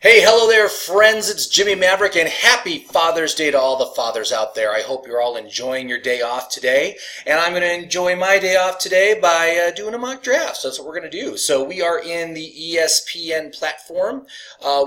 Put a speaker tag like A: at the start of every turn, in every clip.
A: Hey, hello there, friends. It's Jimmie Maverick, and happy Father's Day to all the fathers out there. I hope you're all enjoying your day off today, and I'm going to enjoy my day off today by doing a mock draft. So that's what we're going to do. So we are in the ESPN platform.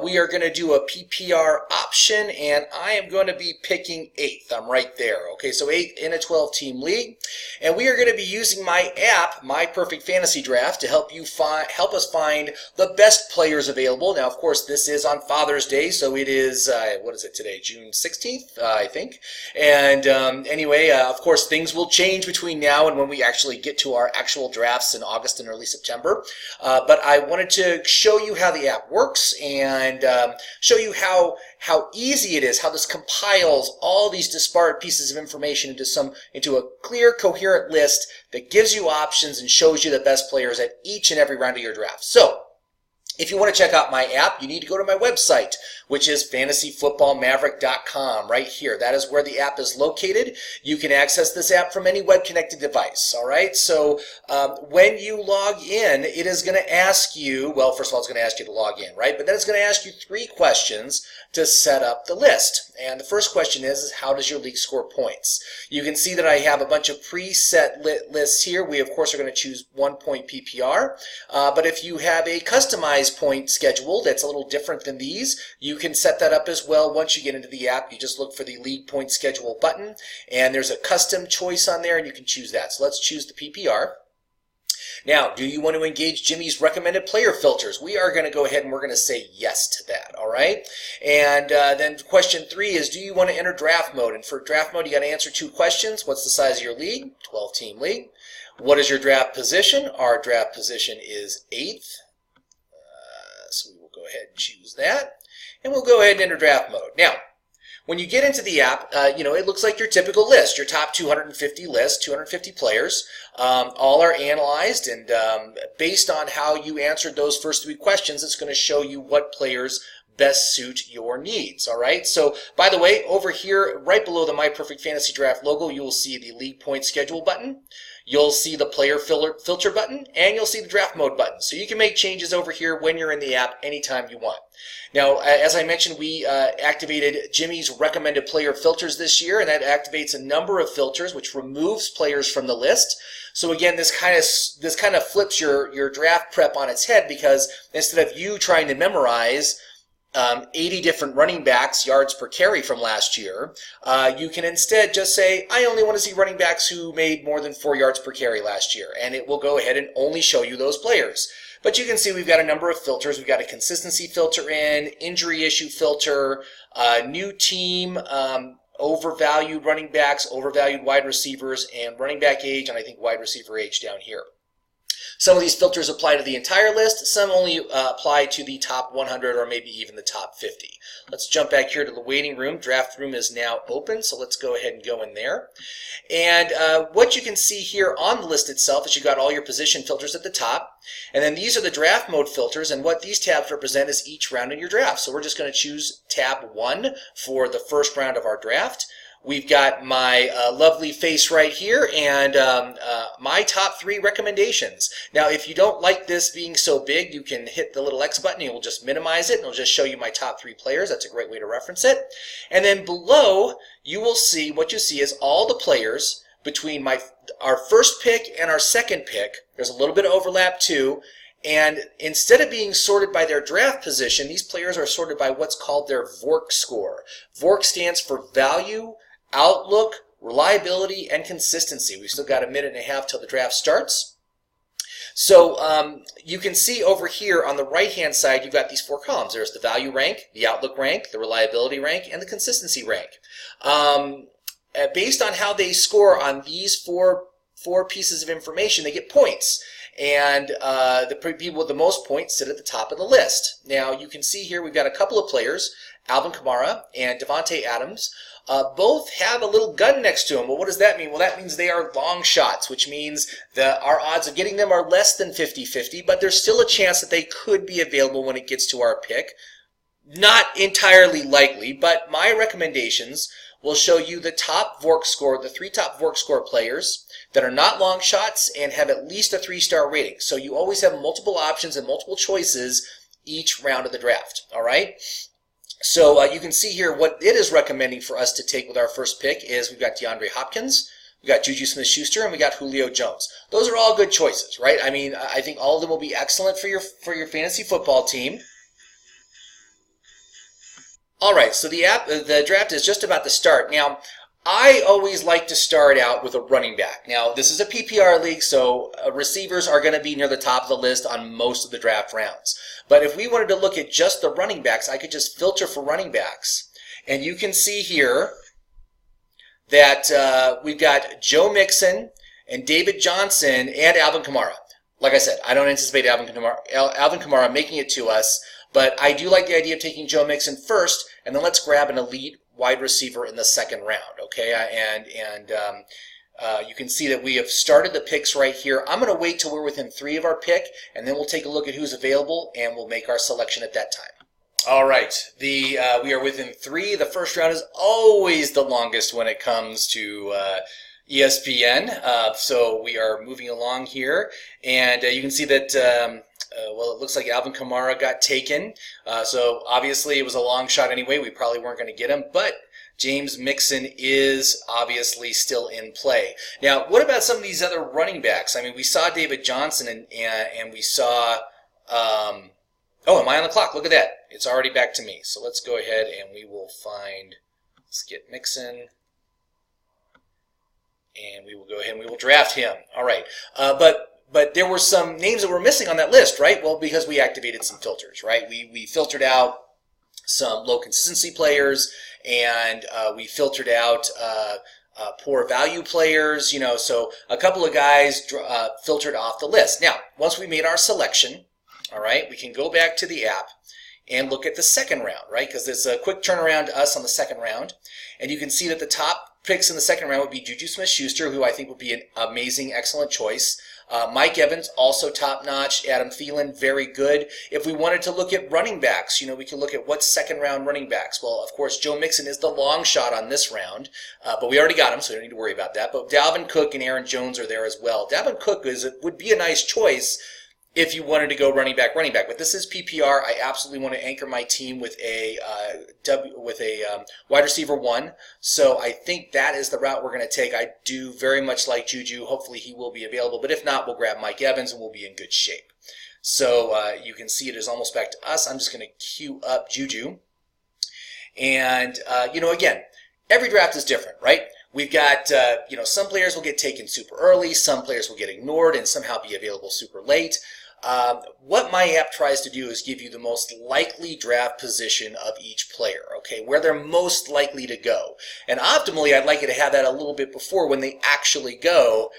A: We are going to do a PPR option, and I am going to be picking 8th. I'm right there. Okay, so 8th in a 12-team league, and we are going to be using my app, My Perfect Fantasy Draft, to help us find the best players available. Now, of course, this is on Father's Day, so it is, what is it today, June 16th, I think. And anyway, of course, things will change between now and when we actually get to our actual drafts in August and early September. But I wanted to show you how the app works and show you how easy it is, how this compiles all these disparate pieces of information into a clear, coherent list that gives you options and shows you the best players at each and every round of your draft. So, if you want to check out my app, you need to go to my website, which is fantasyfootballmaverick.com, right here. That is where the app is located. You can access this app from any web-connected device, all right? So when you log in, it is going to ask you, well, first of all, it's going to ask you to log in, right? But then it's going to ask you 3 questions to set up the list. And the first question is how does your league score points? You can see that I have a bunch of preset lists here. We, of course, are going to choose 1-point PPR. But if you have a customized point schedule that's a little different than these, you can set that up as well. Once you get into the app, you just look for the league point schedule button, and there's a custom choice on there, and you can choose that. So let's choose the PPR. Now, do you want to engage Jimmie's recommended player filters? We are going to go ahead and we're going to say yes to that, all right? And then question 3 is, do you want to enter draft mode? And for draft mode, you got to answer 2 questions. What's the size of your league? 12-team league. What is your draft position? Our draft position is 8th. So we will go ahead and choose that. And we'll go ahead and enter draft mode. Now, when you get into the app, it looks like your typical list, your top 250 list, 250 players. All are analyzed, and based on how you answered those first 3 questions, it's going to show you what players best suit your needs, all right? So, by the way, over here, right below the My Perfect Fantasy Draft logo, you will see the League Point Schedule button. You'll see the Player Filter button, and you'll see the Draft Mode button. So you can make changes over here when you're in the app anytime you want. Now, as I mentioned, we activated Jimmie's recommended player filters this year, and that activates a number of filters, which removes players from the list. So again, this kind of flips your draft prep on its head, because instead of you trying to memorize 80 different running backs yards per carry from last year, you can instead just say, I only want to see running backs who made more than 4 yards per carry last year, and it will go ahead and only show you those players. But you can see we've got a number of filters. We've got a consistency filter in, injury issue filter, new team, overvalued running backs, overvalued wide receivers, and running back age, and I think wide receiver age down here. Some of these filters apply to the entire list. Some only apply to the top 100 or maybe even the top 50. Let's jump back here to the waiting room. Draft room is now open, so let's go ahead and go in there. And what you can see here on the list itself is you've got all your position filters at the top. And then these are the draft mode filters, and what these tabs represent is each round in your draft. So we're just going to choose tab 1 for the first round of our draft. We've got my lovely face right here and my top 3 recommendations. Now, if you don't like this being so big, you can hit the little X button. It will just minimize it, and it'll just show you my top 3 players. That's a great way to reference it. And then below, you will see, what you see is all the players between our first pick and our second pick. There's a little bit of overlap too. And instead of being sorted by their draft position, these players are sorted by what's called their VORC score. VORC stands for value, outlook, reliability, and consistency. We've still got a minute and a half till the draft starts. So you can see over here on the right-hand side, you've got these 4 columns. There's the value rank, the outlook rank, the reliability rank, and the consistency rank. Based on how they score on these four pieces of information, they get points. And the people with the most points sit at the top of the list. Now, you can see here we've got a couple of players, Alvin Kamara and Devontae Adams. Both have a little gun next to them. Well, what does that mean? Well, that means they are long shots, which means that our odds of getting them are less than 50-50, but there's still a chance that they could be available when it gets to our pick. Not entirely likely, but my recommendations will show you the top VORC score, the 3 top VORC score players that are not long shots and have at least a 3-star rating. So you always have multiple options and multiple choices each round of the draft, all right? So you can see here what it is recommending for us to take with our first pick is we've got DeAndre Hopkins, we got Juju Smith-Schuster, and we got Julio Jones. Those are all good choices, right? I mean, I think all of them will be excellent for your fantasy football team. All right, so the draft is just about to start. Now, I always like to start out with a running back. Now, this is a PPR league, so receivers are going to be near the top of the list on most of the draft rounds. But if we wanted to look at just the running backs, I could just filter for running backs. And you can see here that we've got Joe Mixon and David Johnson and Alvin Kamara. Like I said, I don't anticipate Alvin Kamara making it to us, but I do like the idea of taking Joe Mixon first, and then let's grab an elite wide receiver in the second round, okay? You can see that we have started the picks right here. I'm going to wait till we're within 3 of our pick, and then we'll take a look at who's available, and we'll make our selection at that time. All right, we are within 3. The first round is always the longest when it comes to ESPN. So we are moving along here, and you can see that, well, it looks like Alvin Kamara got taken. So obviously it was a long shot anyway. We probably weren't going to get him, but James Mixon is obviously still in play. Now, what about some of these other running backs? I mean, we saw David Johnson, and we saw... oh, am I on the clock? Look at that. It's already back to me. So let's go ahead and we will find... Let's get Mixon. And we will go ahead and we will draft him. All right. But there were some names that were missing on that list, right? Well, because we activated some filters, right? We filtered out some low consistency players, and we filtered out poor value players, you know, so a couple of guys filtered off the list. Now, once we made our selection, all right, we can go back to the app and look at the second round, right? Because there's a quick turnaround to us on the second round, and you can see that the top picks in the second round would be Juju Smith-Schuster, who I think would be an amazing, excellent choice. Mike Evans, also top-notch. Adam Thielen, very good. If we wanted to look at running backs, you know, we could look at what's second-round running backs. Well, of course, Joe Mixon is the long shot on this round, but we already got him, so we don't need to worry about that. But Dalvin Cook and Aaron Jones are there as well. Dalvin Cook would be a nice choice if you wanted to go running back. But this is PPR. I absolutely want to anchor my team with a wide receiver 1. So I think that is the route we're going to take. I do very much like Juju. Hopefully he will be available. But if not, we'll grab Mike Evans and we'll be in good shape. So you can see it is almost back to us. I'm just going to queue up Juju. And, you know, again, every draft is different, right? We've got, you know, some players will get taken super early. Some players will get ignored and somehow be available super late. What my app tries to do is give you the most likely draft position of each player, okay, where they're most likely to go. And optimally, I'd like you to have that a little bit before when they actually go.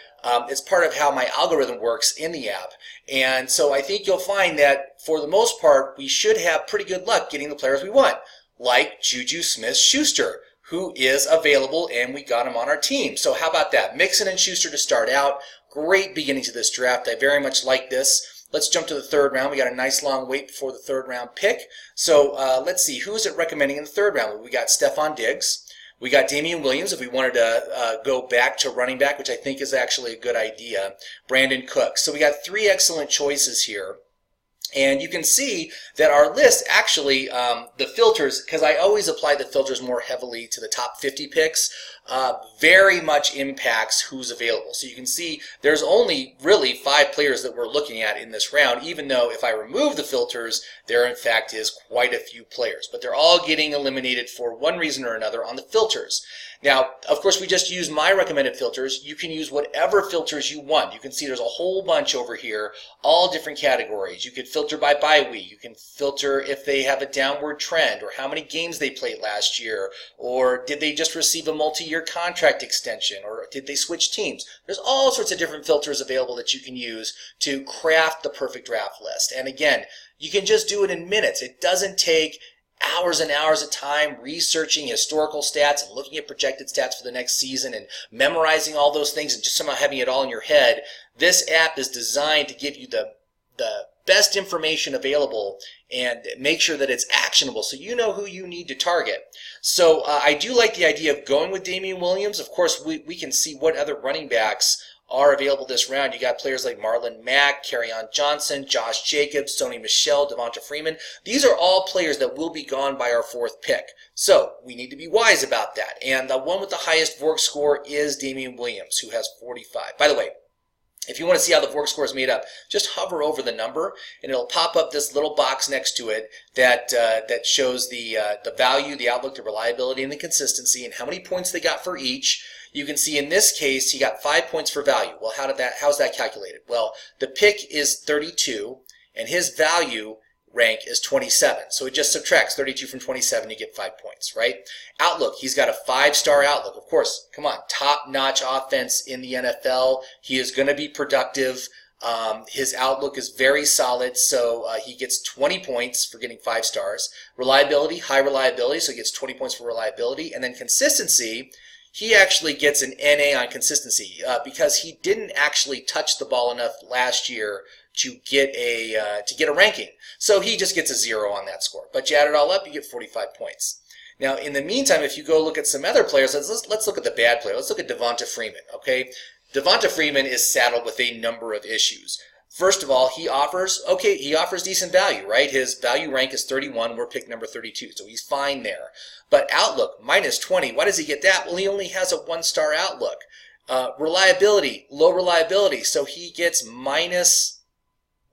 A: It's part of how my algorithm works in the app. And so I think you'll find that for the most part, we should have pretty good luck getting the players we want, like Juju Smith-Schuster, who is available, and we got him on our team. So how about that? Mixon and Schuster to start out. Great beginning to this draft. I very much like this. Let's jump to the third round. We got a nice long wait before the third round pick. So let's see. Who is it recommending in the third round? We got Stephon Diggs. We got Damien Williams if we wanted to go back to running back, which I think is actually a good idea. Brandon Cooks. So we got 3 excellent choices here. And you can see that our list actually, the filters, because I always apply the filters more heavily to the top 50 picks, very much impacts who's available. So you can see there's only really 5 players that we're looking at in this round, even though if I remove the filters, there in fact is quite a few players. But they're all getting eliminated for one reason or another on the filters. Now, of course, we just use my recommended filters. You can use whatever filters you want. You can see there's a whole bunch over here, all different categories. You could filter by bye week. You can filter if they have a downward trend or how many games they played last year, or did they just receive a multi-year contract extension, or did they switch teams. There's all sorts of different filters available that you can use to craft the perfect draft list. And again, you can just do it in minutes. It doesn't take hours and hours of time researching historical stats and looking at projected stats for the next season and memorizing all those things and just somehow having it all in your head. This app is designed to give you the best information available and make sure that it's actionable so you know who you need to target. So I do like the idea of going with Damien Williams. Of course, we can see what other running backs are available this round. You got players like Marlon Mack, Kerryon Johnson, Josh Jacobs, Sony Michel, Devonta Freeman. These are all players that will be gone by our 4th pick. So we need to be wise about that. And the one with the highest VORC score is Damien Williams, who has 45. By the way, if you want to see how the VORC score is made up, just hover over the number, and it'll pop up this little box next to it that shows the value, the outlook, the reliability, and the consistency, and how many points they got for each. You can see in this case he got 5 points for value. Well, how's that calculated? Well, the pick is 32, and his value rank is 27. So it just subtracts 32 from 27, you get 5 points, right? Outlook, he's got a 5-star outlook. Of course, come on, top-notch offense in the NFL. He is going to be productive. His outlook is very solid, so he gets 20 points for getting 5 stars. Reliability, high reliability, so he gets 20 points for reliability. And then consistency, he actually gets an NA on consistency because he didn't actually touch the ball enough last year to get a ranking. So he just gets a 0 on that score. But you add it all up, you get 45 points. Now, in the meantime, if you go look at some other players, let's look at the bad player. Let's look at Devonta Freeman, okay? Devonta Freeman is saddled with a number of issues. First of all, he offers decent value, right? His value rank is 31. We're pick number 32, so he's fine there. But outlook, minus 20. Why does he get that? Well, he only has a 1-star outlook. Reliability, low reliability, so he gets minus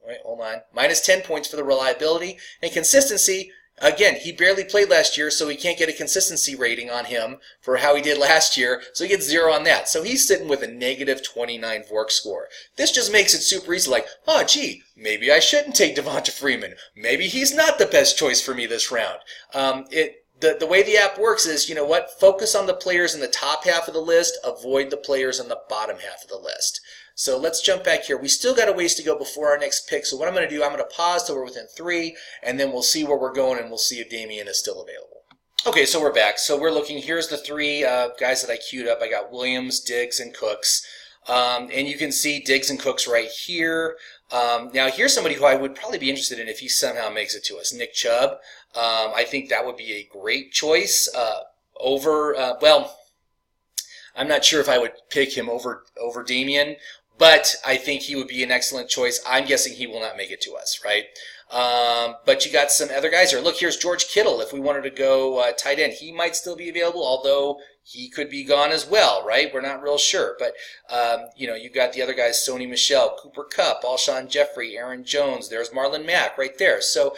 A: 10 points for the reliability. And consistency, again, he barely played last year, so he can't get a consistency rating on him for how he did last year, so he gets 0 on that. So he's sitting with a negative 29 VORC score. This just makes it super easy, like, oh, gee, maybe I shouldn't take Devonta Freeman. Maybe he's not the best choice for me this round. The way the app works is, you know what, focus on the players in the top half of the list, avoid the players in the bottom half of the list. So let's jump back here. We still got a ways to go before our next pick. So what I'm going to do, I'm going to pause till we're within 3, and then we'll see where we're going, and we'll see if Damien is still available. Okay, so we're back. So we're looking, here's the 3 guys that I queued up. I got Williams, Diggs, and Cooks. And you can see Diggs and Cooks right here. Now, here's somebody who I would probably be interested in if he somehow makes it to us, Nick Chubb. I think that would be a great choice well, I'm not sure if I would pick him over Damien, but I think he would be an excellent choice. I'm guessing he will not make it to us, right? But you got some other guys here. Look, here's George Kittle. If we wanted to go tight end, he might still be available, although he could be gone as well, right? We're not real sure. But, you've got the other guys, Sony Michel, Cooper Kupp, Alshon Jeffrey, Aaron Jones. There's Marlon Mack right there. So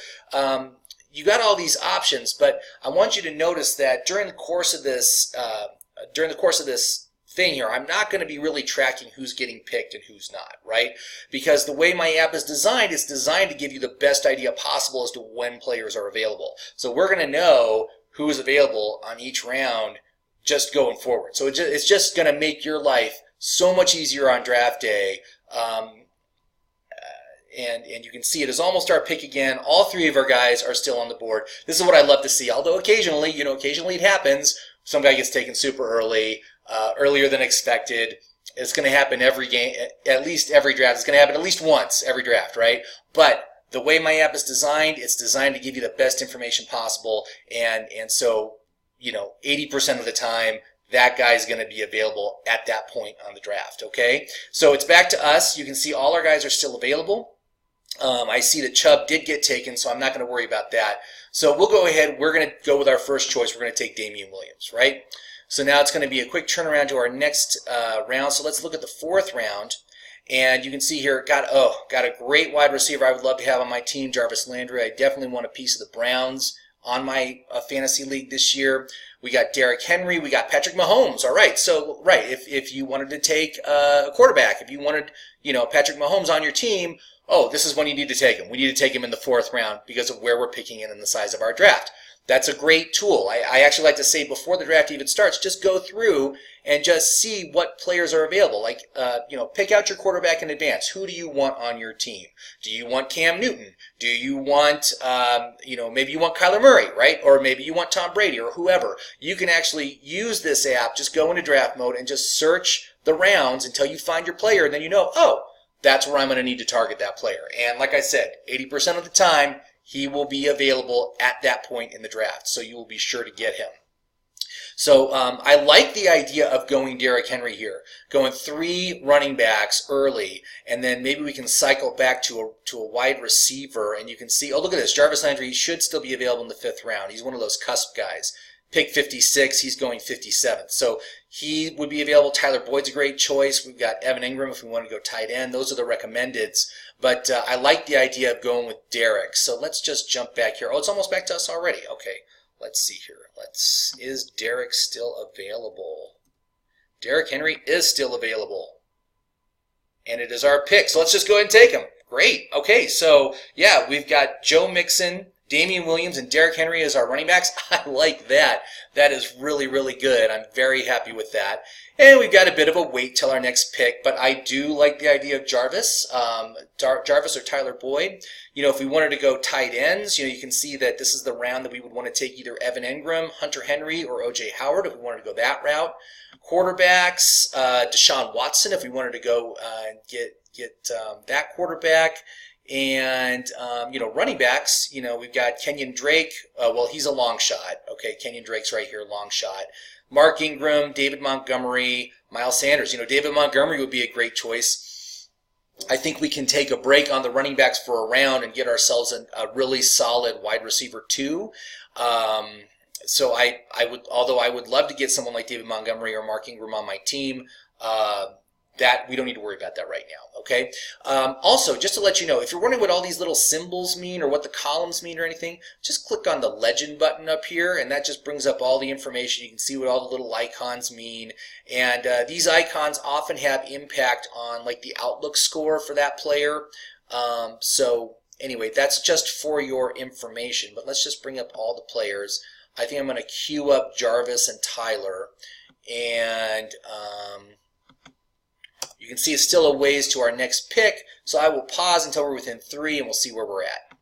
A: you got all these options, but I want you to notice that during the course of this thing here, I'm not going to be really tracking who's getting picked and who's not, right? Because the way my app is designed, it's designed to give you the best idea possible as to when players are available. So we're going to know who is available on each round just going forward. So it's just going to make your life so much easier on draft day. And you can see it is almost our pick again. All 3 of our guys are still on the board. This is what I love to see. Although occasionally it happens. Some guy gets taken super early, earlier than expected. It's going to happen every game, at least every draft. It's going to happen at least once every draft, right? But the way my app is designed, it's designed to give you the best information possible. And so, 80% of the time, that guy's going to be available at that point on the draft, okay? So it's back to us. You can see all our guys are still available. I see that Chubb did get taken, so I'm not going to worry about that. So we'll go ahead. We're going to go with our first choice. We're going to take Damien Williams, right? So now it's going to be a quick turnaround to our next round. So let's look at the 4th round. And you can see here, got a great wide receiver I would love to have on my team, Jarvis Landry. I definitely want a piece of the Browns on my fantasy league this year. We got Derrick Henry. We got Patrick Mahomes. All right. So, right, if you wanted to take a quarterback, if you wanted, Patrick Mahomes on your team, this is when you need to take him. We need to take him in the 4th round because of where we're picking in the size of our draft. That's a great tool. I actually like to say before the draft even starts, just go through and just see what players are available. Like, pick out your quarterback in advance. Who do you want on your team? Do you want Cam Newton? Do you want, maybe you want Kyler Murray, right? Or maybe you want Tom Brady or whoever. You can actually use this app, just go into draft mode and just search the rounds until you find your player. And then that's where I'm going to need to target that player. And like I said, 80% of the time, he will be available at that point in the draft, so you will be sure to get him. So I like the idea of going Derrick Henry here, going 3 running backs early, and then maybe we can cycle back to a wide receiver, and you can see, oh, look at this, Jarvis Landry should still be available in the 5th round. He's one of those cusp guys. Pick 56, he's going 57th. So he would be available. Tyler Boyd's a great choice. We've got Evan Ingram if we want to go tight end. Those are the recommendeds. But I like the idea of going with Derrick. So let's just jump back here. Oh, it's almost back to us already. Okay, let's see here. Is Derrick still available? Derrick Henry is still available. And it is our pick. So let's just go ahead and take him. Great. Okay, so yeah, we've got Joe Mixon, Damien Williams, and Derrick Henry as our running backs. I like that. That is really, really good. I'm very happy with that. And we've got a bit of a wait till our next pick, but I do like the idea of Jarvis. Jarvis or Tyler Boyd. You know, if we wanted to go tight ends, you know, you can see that this is the round that we would want to take either Evan Ingram, Hunter Henry, or O.J. Howard if we wanted to go that route. Quarterbacks, Deshaun Watson if we wanted to go get that quarterback. And, you know, running backs, you know, we've got Kenyon Drake. Well, he's a long shot. Okay, Kenyon Drake's right here, long shot. Mark Ingram, David Montgomery, Miles Sanders. You know, David Montgomery would be a great choice. I think we can take a break on the running backs for a round and get ourselves a really solid wide receiver 2. So I would, although I would love to get someone like David Montgomery or Mark Ingram on my team, that we don't need to worry about that right now, okay? Also, just to let you know, if you're wondering what all these little symbols mean or what the columns mean or anything, just click on the legend button up here, and that just brings up all the information. You can see what all the little icons mean, and these icons often have impact on like the outlook score for that player. So anyway, that's just for your information, but let's just bring up all the players. I think I'm going to queue up Jarvis and Tyler, and you can see it's still a ways to our next pick, so I will pause until we're within 3 and we'll see where we're at.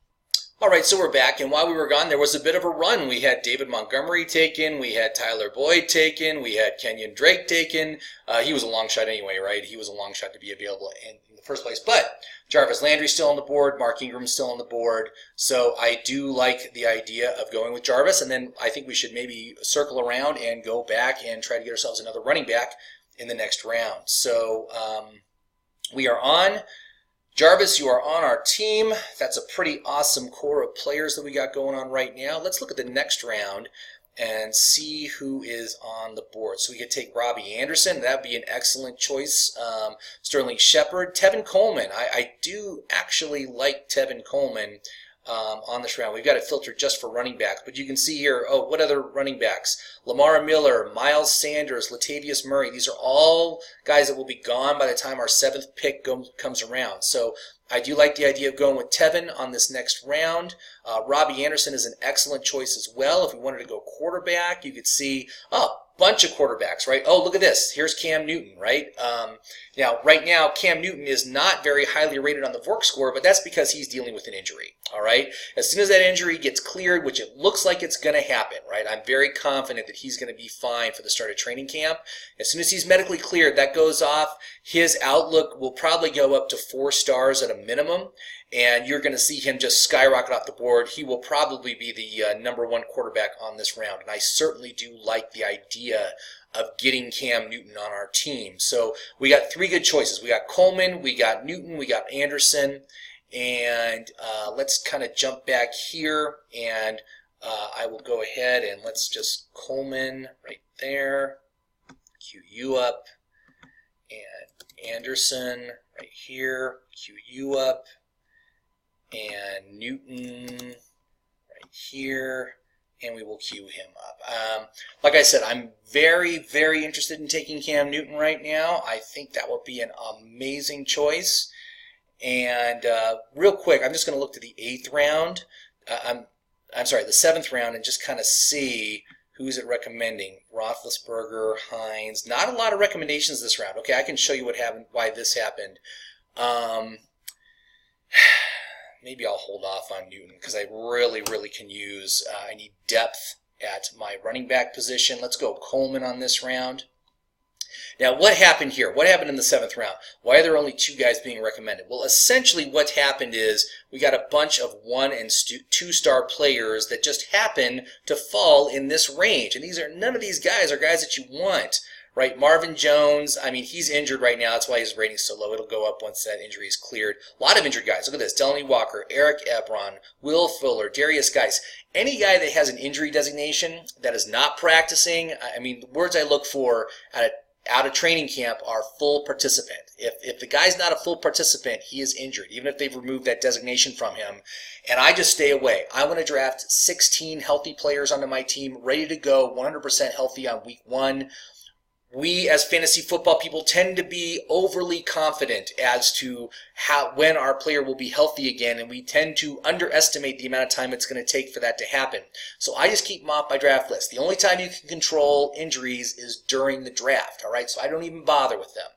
A: All right, so we're back, and while we were gone, there was a bit of a run. We had David Montgomery taken, we had Tyler Boyd taken, we had Kenyon Drake taken. He was a long shot anyway, right? He was a long shot to be available in the first place. But Jarvis Landry's still on the board, Mark Ingram's still on the board, so I do like the idea of going with Jarvis, and then I think we should maybe circle around and go back and try to get ourselves another running back in the next round. So we are on. Jarvis, you are on our team. That's a pretty awesome core of players that we got going on right now. Let's look at the next round and see who is on the board. So we could take Robbie Anderson. That would be an excellent choice. Sterling Shepard. Tevin Coleman. I do actually like Tevin Coleman on this round. We've got it filtered just for running backs, but you can see here, oh, what other running backs? Lamar Miller, Miles Sanders, Latavius Murray. These are all guys that will be gone by the time our 7th pick comes around. So I do like the idea of going with Tevin on this next round. Robbie Anderson is an excellent choice as well. If we wanted to go quarterback, you could see, oh, bunch of quarterbacks, right? Oh, look at this. Here's Cam Newton, right? Now, right now, Cam Newton is not very highly rated on the VORK score, but that's because he's dealing with an injury, all right? As soon as that injury gets cleared, which it looks like it's going to happen, right? I'm very confident that he's going to be fine for the start of training camp. As soon as he's medically cleared, that goes off. His outlook will probably go up to 4 stars at a minimum, and you're going to see him just skyrocket off the board. He will probably be the #1 quarterback on this round, and I certainly do like the idea of getting Cam Newton on our team. So we got 3 good choices. We got Coleman, we got Newton, we got Anderson, and let's kind of jump back here, and I will go ahead and let's just Coleman right there, queue you up, and Anderson right here, queue you up, and Newton right here, and we will queue him up. Like I said, I'm very, very interested in taking Cam Newton right now. I think that would be an amazing choice. And real quick, I'm just going to look to the 8th round. I'm sorry, the 7th round, and just kind of see who's it recommending. Roethlisberger, Hines. Not a lot of recommendations this round. Okay, I can show you what happened, why this happened. Maybe I'll hold off on Newton because I really, really can use, I need depth at my running back position. Let's go Coleman on this round. Now, what happened here? What happened in the 7th round? Why are there only 2 guys being recommended? Well, essentially what happened is we got a bunch of 1- and 2-star players that just happen to fall in this range. And none of these guys are guys that you want, right? Marvin Jones, I mean, he's injured right now. That's why his rating's so low. It'll go up once that injury is cleared. A lot of injured guys. Look at this. Delaney Walker, Eric Ebron, Will Fuller, Darius Geis. Any guy that has an injury designation that is not practicing, I mean, the words I look for out of training camp are full participant. If the guy's not a full participant, he is injured, even if they've removed that designation from him. And I just stay away. I want to draft 16 healthy players onto my team, ready to go, 100% healthy on week 1. We, as fantasy football people, tend to be overly confident as to when our player will be healthy again, and we tend to underestimate the amount of time it's going to take for that to happen. So I just keep them off my draft list. The only time you can control injuries is during the draft, all right? So I don't even bother with them.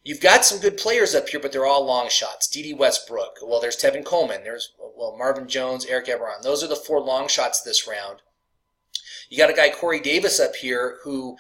A: You've got some good players up here, but they're all long shots. D.D. Westbrook. Well, there's Tevin Coleman. There's Marvin Jones, Eric Ebron. Those are the 4 long shots this round. You got a guy, Corey Davis, up here who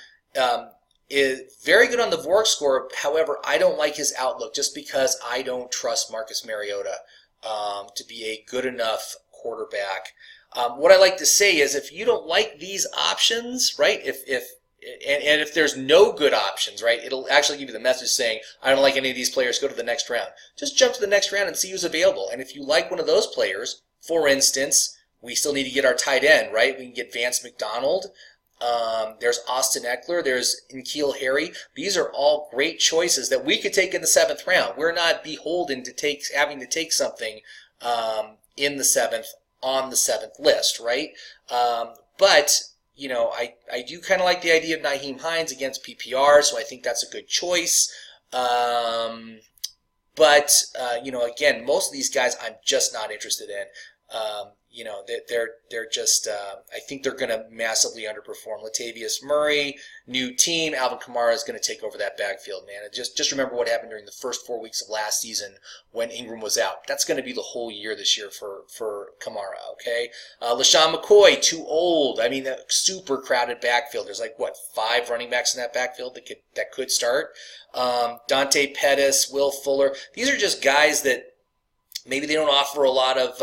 A: is very good on the VORC score. However, I don't like his outlook just because I don't trust Marcus Mariota to be a good enough quarterback. What I like to say is if you don't like these options, right, and if there's no good options, right, it'll actually give you the message saying, I don't like any of these players, go to the next round. Just jump to the next round and see who's available. And if you like one of those players, for instance, we still need to get our tight end, right? We can get Vance McDonald. There's Austin Ekler. There's N'Keal Harry. These are all great choices that we could take in the 7th round. We're not beholden to having to take something in the 7th on the 7th list, right? But you know, I do kind of like the idea of Nyheim Hines against PPR, so I think that's a good choice. But you know, again, most of these guys I'm just not interested in. You know, they're just, I think they're going to massively underperform. Latavius Murray, new team, Alvin Kamara is going to take over that backfield, man. And just remember what happened during the first 4 weeks of last season when Ingram was out. That's going to be the whole year this year for Kamara, okay? LaShawn McCoy, too old. I mean, a super crowded backfield. There's like, 5 running backs in that backfield that could start? Dante Pettis, Will Fuller. These are just guys that maybe they don't offer a lot of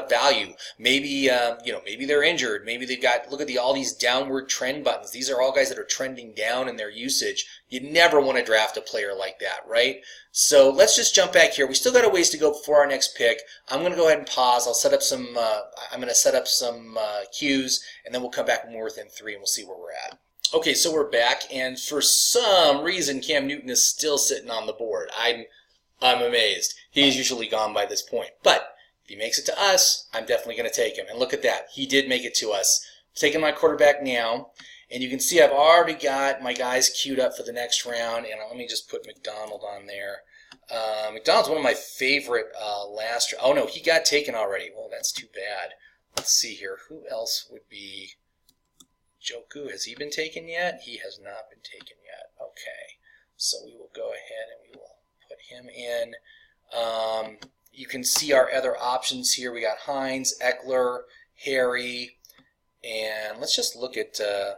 A: value. Maybe you know, maybe they're injured. Maybe they've got, look at all these downward trend buttons. These are all guys that are trending down in their usage. You never want to draft a player like that, right? So let's just jump back here. We still got a ways to go before our next pick. I'm going to go ahead and pause. I'll set up some. I'm going to set up some cues, and then we'll come back when we're within 3, and we'll see where we're at. Okay, so we're back, and for some reason, Cam Newton is still sitting on the board. I'm amazed. He's usually gone by this point. But if he makes it to us, I'm definitely going to take him. And look at that. He did make it to us. I'm taking my quarterback now. And you can see I've already got my guys queued up for the next round. And let me just put McDonald on there. McDonald's one of my favorite last round. Oh, no, he got taken already. Well, that's too bad. Let's see here. Who else would be? Njoku, has he been taken yet? He has not been taken yet. Okay. So we will go ahead and we will put him in. You can see our other options here. We got Hines, Ekler, Harry, and let's just look at the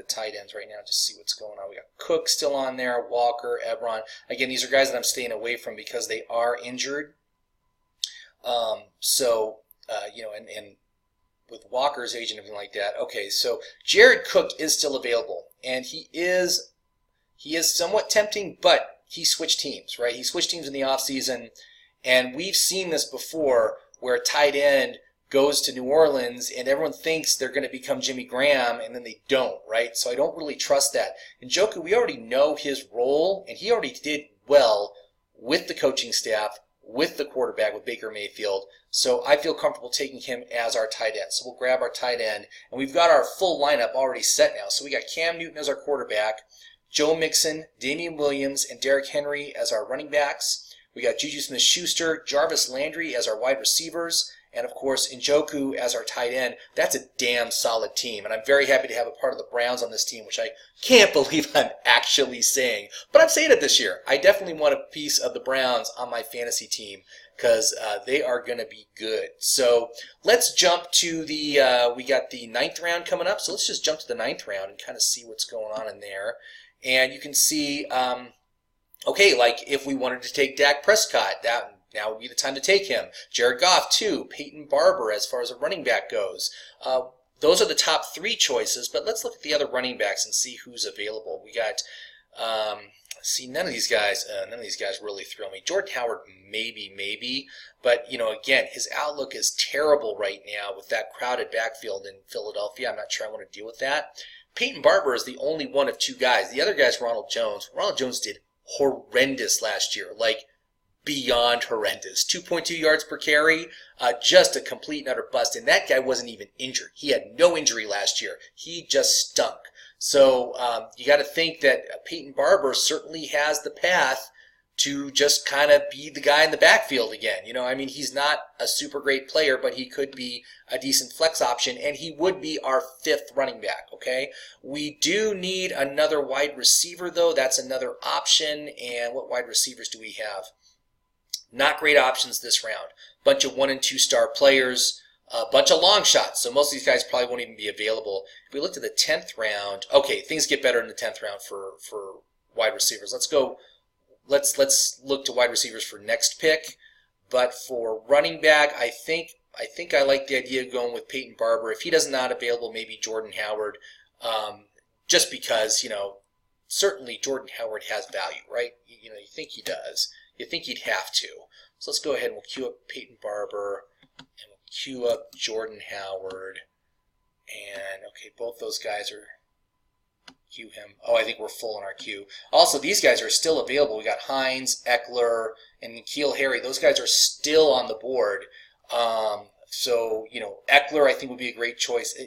A: tight ends right now, just see what's going on. We got Cook still on there, Walker, Ebron. Again, these are guys that I'm staying away from because they are injured. You know, and with Walker's age and everything like that. Okay, so Jared Cook is still available, and he is somewhat tempting, but he switched teams, right? He switched teams in the offseason, and we've seen this before where a tight end goes to New Orleans and everyone thinks they're going to become Jimmy Graham, and then they don't, right? So I don't really trust that. Njoku, we already know his role, and he already did well with the coaching staff, with the quarterback, with Baker Mayfield. So I feel comfortable taking him as our tight end. So we'll grab our tight end, and we've got our full lineup already set now. So we got Cam Newton as our quarterback, Joe Mixon, Damien Williams, and Derrick Henry as our running backs. We got Juju Smith-Schuster, Jarvis Landry as our wide receivers, and of course Njoku as our tight end. That's a damn solid team, and I'm very happy to have a part of the Browns on this team, which I can't believe I'm actually saying. But I'm saying it this year. I definitely want a piece of the Browns on my fantasy team because they are going to be good. So let's jump to the, we got the 9th round coming up, so let's just jump to the 9th round and kind of see what's going on in there. And you can see, okay, like if we wanted to take Dak Prescott, now would be the time to take him. Jared Goff, too. Peyton Barber, as far as a running back goes. Those are the top 3 choices, but let's look at the other running backs and see who's available. We got, see, none of these guys really thrill me. Jordan Howard, maybe, but, again, his outlook is terrible right now with that crowded backfield in Philadelphia. I'm not sure I want to deal with that. Peyton Barber is the only one of 2 guys. The other guy's Ronald Jones. Ronald Jones did horrendous last year, like beyond horrendous. 2.2 yards per carry, just a complete and utter bust. And that guy wasn't even injured. He had no injury last year. He just stunk. So you got to think that Peyton Barber certainly has the path to just kind of be the guy in the backfield again. He's not a super great player, but he could be a decent flex option, and he would be our 5th running back, okay? We do need another wide receiver, though. That's another option, and what wide receivers do we have? Not great options this round. Bunch of 1- and 2-star players, a bunch of long shots, so most of these guys probably won't even be available. If we look to the 10th round, okay, things get better in the 10th round for wide receivers. Let's look to wide receivers for next pick. But for running back, I think I like the idea of going with Peyton Barber. If he does not available, maybe Jordan Howard, just because, certainly Jordan Howard has value, right? You think he does. You think he'd have to. So let's go ahead and we'll queue up Peyton Barber and we'll queue up Jordan Howard. And, okay, both those guys are... Queue him. Oh, I think we're full in our queue. Also, these guys are still available. We got Hines, Ekler, and Micole Hardman. Those guys are still on the board. So, Ekler I think would be a great choice.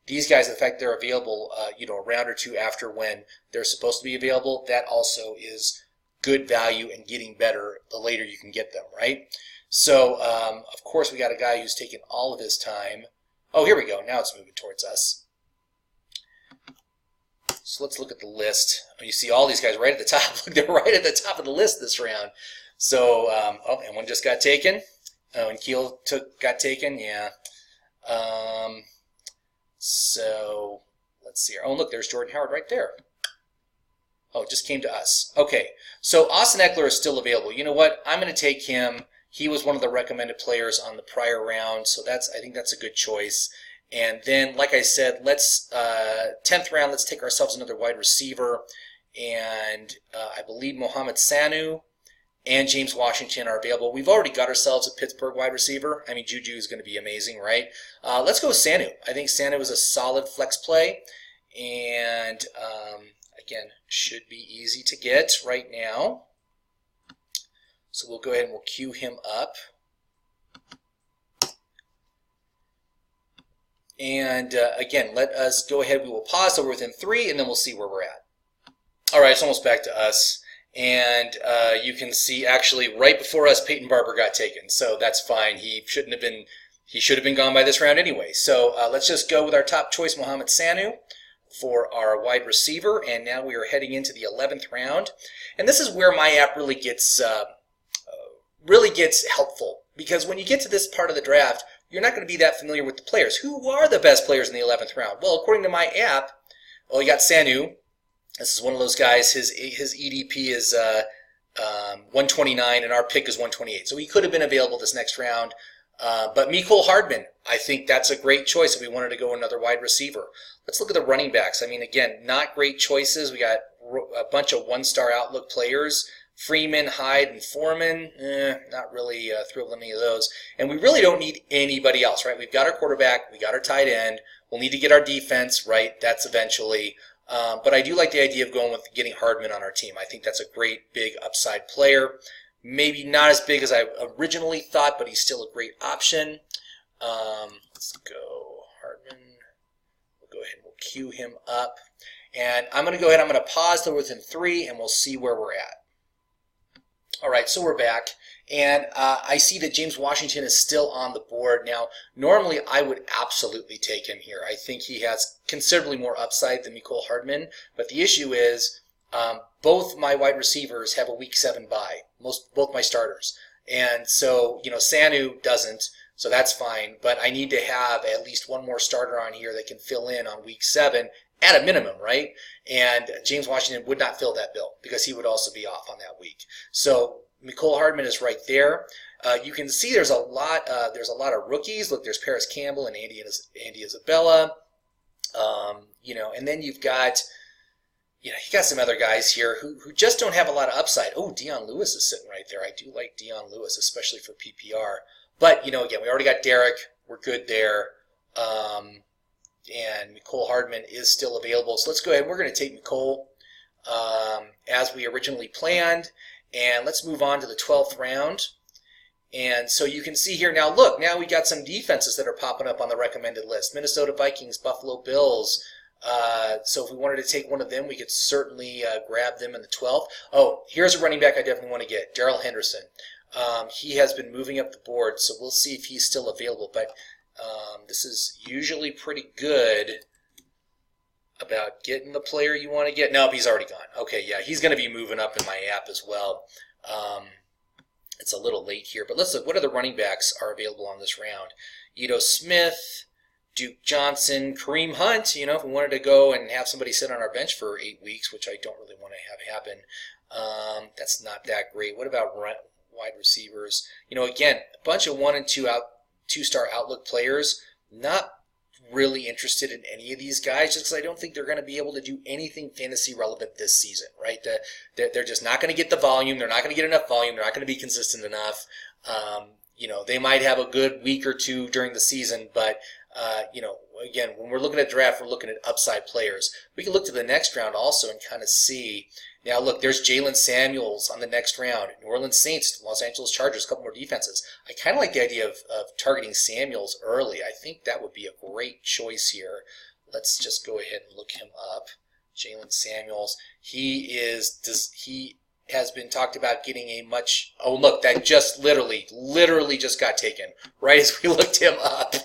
A: These guys, the fact they're available, a round or 2 after when they're supposed to be available, that also is good value and getting better the later you can get them, right? So, of course, we got a guy who's taken all of his time. Oh, here we go. Now it's moving towards us. So let's look at the list. You see all these guys right at the top. Look, they're right at the top of the list this round. So, and one just got taken. Oh, and Keel got taken, yeah. So, let's see here. Oh, look, there's Jordan Howard right there. Oh, it just came to us. Okay, so Austin Ekler is still available. You know what? I'm going to take him. He was one of the recommended players on the prior round, so I think that's a good choice. And then, like I said, 10th round, let's take ourselves another wide receiver. And I believe Mohammed Sanu and James Washington are available. We've already got ourselves a Pittsburgh wide receiver. I mean, Juju is going to be amazing, right? Let's go with Sanu. I think Sanu is a solid flex play. And, again, should be easy to get right now. So we'll go ahead and we'll queue him up. And again, let us go ahead. We will pause so we're within 3, and then we'll see where we're at. All right, it's almost back to us. And you can see actually right before us, Peyton Barber got taken. So that's fine. He should have been gone by this round anyway. So let's just go with our top choice, Mohammed Sanu, for our wide receiver. And now we are heading into the 11th round. And this is where my app really gets helpful. Because when you get to this part of the draft, you're not going to be that familiar with the players. Who are the best players in the 11th round? Well, according to my app, you got Sanu. This is one of those guys. His EDP is 129, and our pick is 128. So he could have been available this next round. But Micole Hardman, I think that's a great choice if we wanted to go another wide receiver. Let's look at the running backs. I mean, again, not great choices. We got a bunch of one-star outlook players. Freeman, Hyde, and Foreman, not really thrilled with any of those. And we really don't need anybody else, right? We've got our quarterback, we got our tight end. We'll need to get our defense, right? That's eventually. But I do like the idea of going with getting Hardman on our team. I think that's a great, big upside player. Maybe not as big as I originally thought, but he's still a great option. Let's go Hardman. We'll go ahead and we'll queue him up. And I'm going to go ahead, I'm going to pause till we're within 3, and we'll see where we're at. All right, so we're back, and I see that James Washington is still on the board. Now, normally I would absolutely take him here. I think he has considerably more upside than Micole Hardman, but the issue is both my wide receivers have a Week 7 bye, both my starters. And so, Sanu doesn't. So that's fine, but I need to have at least one more starter on here that can fill in on week 7 at a minimum, right? And James Washington would not fill that bill because he would also be off on that week. So Micole Hardman is right there. You can see there's a lot of rookies. Look, there's Paris Campbell and Andy Isabella. And then you've got, you got some other guys here who just don't have a lot of upside. Oh, Dion Lewis is sitting right there. I do like Dion Lewis, especially for PPR. But, again, we already got Derrick. We're good there. And Micole Hardman is still available. So let's go ahead. We're going to take Micole as we originally planned. And let's move on to the 12th round. And so you can see here now, look, now we got some defenses that are popping up on the recommended list. Minnesota Vikings, Buffalo Bills. So if we wanted to take one of them, we could certainly grab them in the 12th. Oh, here's a running back I definitely want to get, Darrell Henderson. He has been moving up the board, so we'll see if he's still available. But this is usually pretty good about getting the player you want to get. No, he's already gone. Okay, yeah, he's going to be moving up in my app as well. It's a little late here, but let's look. What other running backs are available on this round? Ito Smith, Duke Johnson, Kareem Hunt. If we wanted to go and have somebody sit on our bench for 8 weeks, which I don't really want to have happen, that's not that great. What about wide receivers? Again, a bunch of 1 and 2-star outlook players. Not really interested in any of these guys just because I don't think they're going to be able to do anything fantasy relevant this season, right? They're just not going to get the volume. They're not going to get enough volume. They're not going to be consistent enough. They might have a good week or two during the season, but, again, when we're looking at draft, we're looking at upside players. We can look to the next round also and kind of see. Now, look, there's Jaylen Samuels on the next round. New Orleans Saints, Los Angeles Chargers, a couple more defenses. I kind of like the idea of targeting Samuels early. I think that would be a great choice here. Let's just go ahead and look him up. Jaylen Samuels. He has been talked about getting a much... Oh, look, that just literally just got taken right as we looked him up.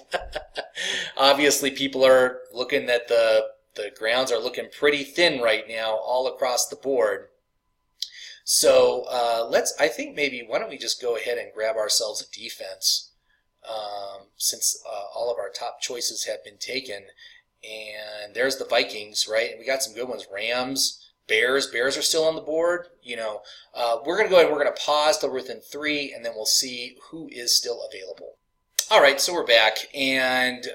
A: Obviously, people are looking at the grounds are looking pretty thin right now all across the board. So I think maybe, why don't we just go ahead and grab ourselves a defense since all of our top choices have been taken. And there's the Vikings, right? And we got some good ones. Rams, Bears. Bears are still on the board. We're going to go ahead and we're going to pause till we're within 3, and then we'll see who is still available. All right, so we're back, and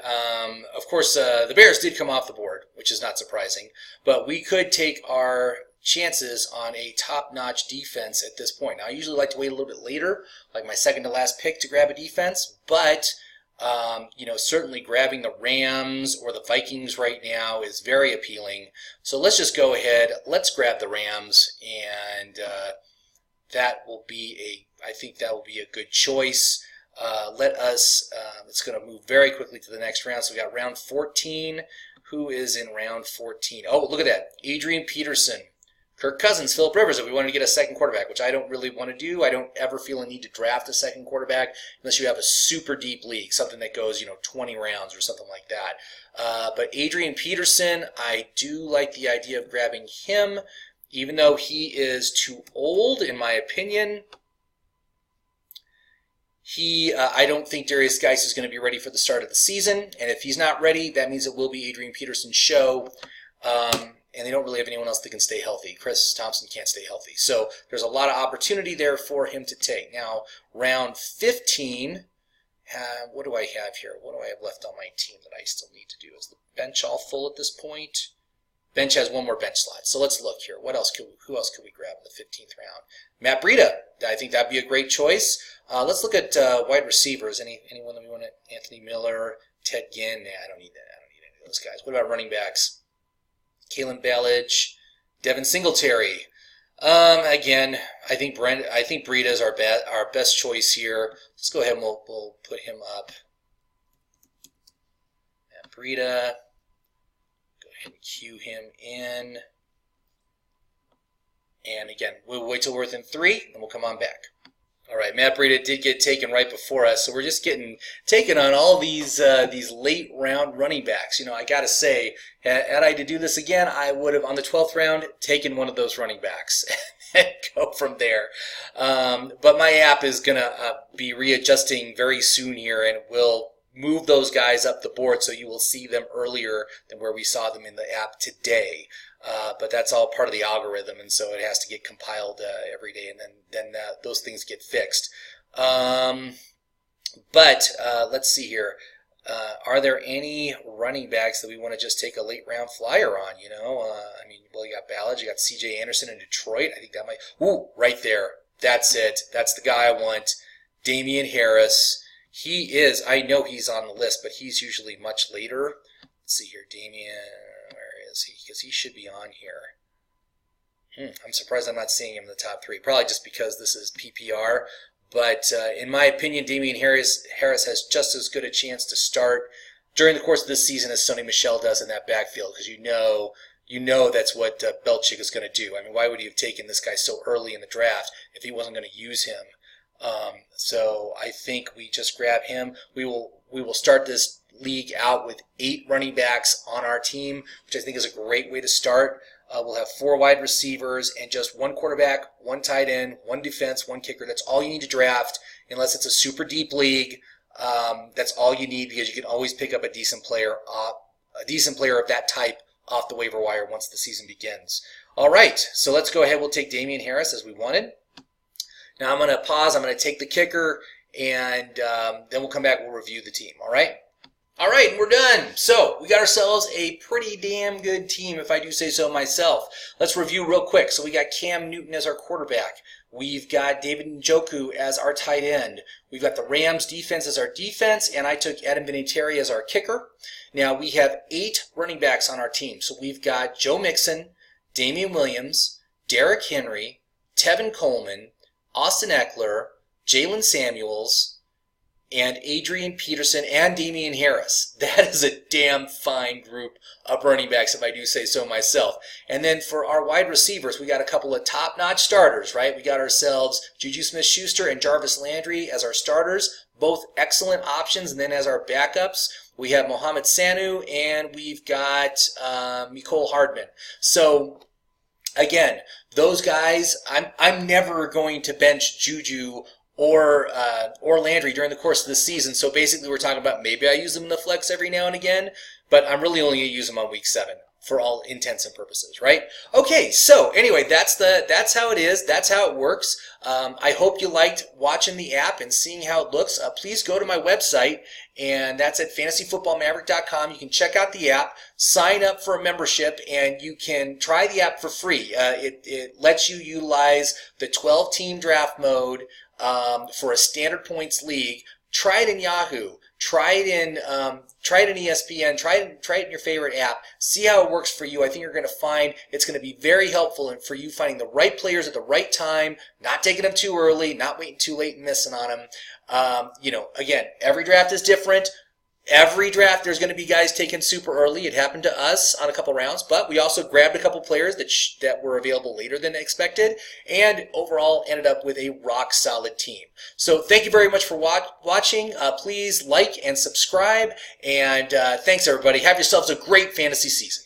A: of course the Bears did come off the board, which is not surprising, but we could take our chances on a top-notch defense at this point. Now, I usually like to wait a little bit later, like my second to last pick to grab a defense, but certainly grabbing the Rams or the Vikings right now is very appealing. So let's just go ahead, let's grab the Rams, and I think that will be a good choice. It's going to move very quickly to the next round. So we got round 14. Who is in round 14? Oh, look at that. Adrian Peterson, Kirk Cousins, Phillip Rivers, if we wanted to get a second quarterback, which I don't really want to do. I don't ever feel a need to draft a second quarterback unless you have a super deep league, something that goes, 20 rounds or something like that. But Adrian Peterson, I do like the idea of grabbing him, even though he is too old, in my opinion. I don't think Darius Geis is going to be ready for the start of the season, and if he's not ready, that means it will be Adrian Peterson's show, and they don't really have anyone else that can stay healthy. Chris Thompson can't stay healthy, so there's a lot of opportunity there for him to take. Now, round 15, what do I have here? What do I have left on my team that I still need to do? Is the bench all full at this point? Bench has one more bench slot, so let's look here. Who else could we grab in the 15th round? Matt Breida. I think that'd be a great choice. Let's look at wide receivers. Anyone that we want to? Anthony Miller, Ted Ginn. Nah, I don't need that. I don't need any of those guys. What about running backs? Kalen Ballage, Devin Singletary. Again, I think Breida is our best choice here. Let's go ahead and we'll put him up. Matt Breida. Go ahead and cue him in. And again, we'll wait till we're within 3, and we'll come on back. All right, Matt Breida did get taken right before us, so we're just getting taken on all these late round running backs. I got to say, had I to do this again, I would have on the 12th round taken one of those running backs. and go from there. But my app is going to be readjusting very soon here, and will move those guys up the board so you will see them earlier than where we saw them in the app today. But that's all part of the algorithm, and so it has to get compiled every day, and then those things get fixed. But let's see here. Are there any running backs that we want to just take a late round flyer on? You got Ballard, you got C.J. Anderson in Detroit. I think that might. Ooh, right there. That's it. That's the guy I want. Damien Harris. He is. I know he's on the list, but he's usually much later. Let's see here, Damien. Where is he? Because he should be on here. I'm surprised I'm not seeing him in the top 3. Probably just because this is PPR. But in my opinion, Damien Harris has just as good a chance to start during the course of this season as Sony Michel does in that backfield, because you know that's what Belichick is going to do. I mean, why would he have taken this guy so early in the draft if he wasn't going to use him? So I think we just grab him. We will start this league out with 8 running backs on our team, which I think is a great way to start. We'll have 4 wide receivers and just 1 quarterback, 1 tight end, 1 defense, 1 kicker. That's all you need to draft, unless it's a super deep league. That's all you need, because you can always pick up a decent player of that type off the waiver wire once the season begins. All right, so let's go ahead. We'll take Damien Harris as we wanted. Now I'm going to pause. I'm going to take the kicker, and then we'll come back. We'll review the team. All right? All right, we're done. So we got ourselves a pretty damn good team, if I do say so myself. Let's review real quick. So we got Cam Newton as our quarterback. We've got David Njoku as our tight end. We've got the Rams defense as our defense, and I took Adam Viniaterri as our kicker. Now we have 8 running backs on our team. So we've got Joe Mixon, Damien Williams, Derrick Henry, Tevin Coleman, Austin Ekler, Jaylen Samuels, and Adrian Peterson, and Damien Harris. That is a damn fine group of running backs, if I do say so myself. And then for our wide receivers, we got a couple of top-notch starters, right? We got ourselves Juju Smith-Schuster and Jarvis Landry as our starters, both excellent options. And then as our backups, we have Mohammed Sanu, and we've got Micole Hardman. So again, those guys, I'm never going to bench Juju or Landry during the course of the season. So basically we're talking about maybe I use them in the flex every now and again, but I'm really only going to use them on week 7 for all intents and purposes, right? Okay, so anyway, that's how it is. That's how it works. I hope you liked watching the app and seeing how it looks. Please go to my website, and that's at fantasyfootballmaverick.com. You can check out the app, sign up for a membership, and you can try the app for free. It lets you utilize the 12-team draft mode for a standard points league. Try it in Yahoo. Try it in ESPN. Try it in your favorite app. See how it works for you. I think you're going to find it's going to be very helpful for you finding the right players at the right time, not taking them too early, not waiting too late and missing on them. Again, every draft is different. Every draft, there's going to be guys taken super early. It happened to us on a couple rounds, but we also grabbed a couple players that were available later than expected, and overall ended up with a rock-solid team. So thank you very much for watching. Please like and subscribe, and thanks, everybody. Have yourselves a great fantasy season.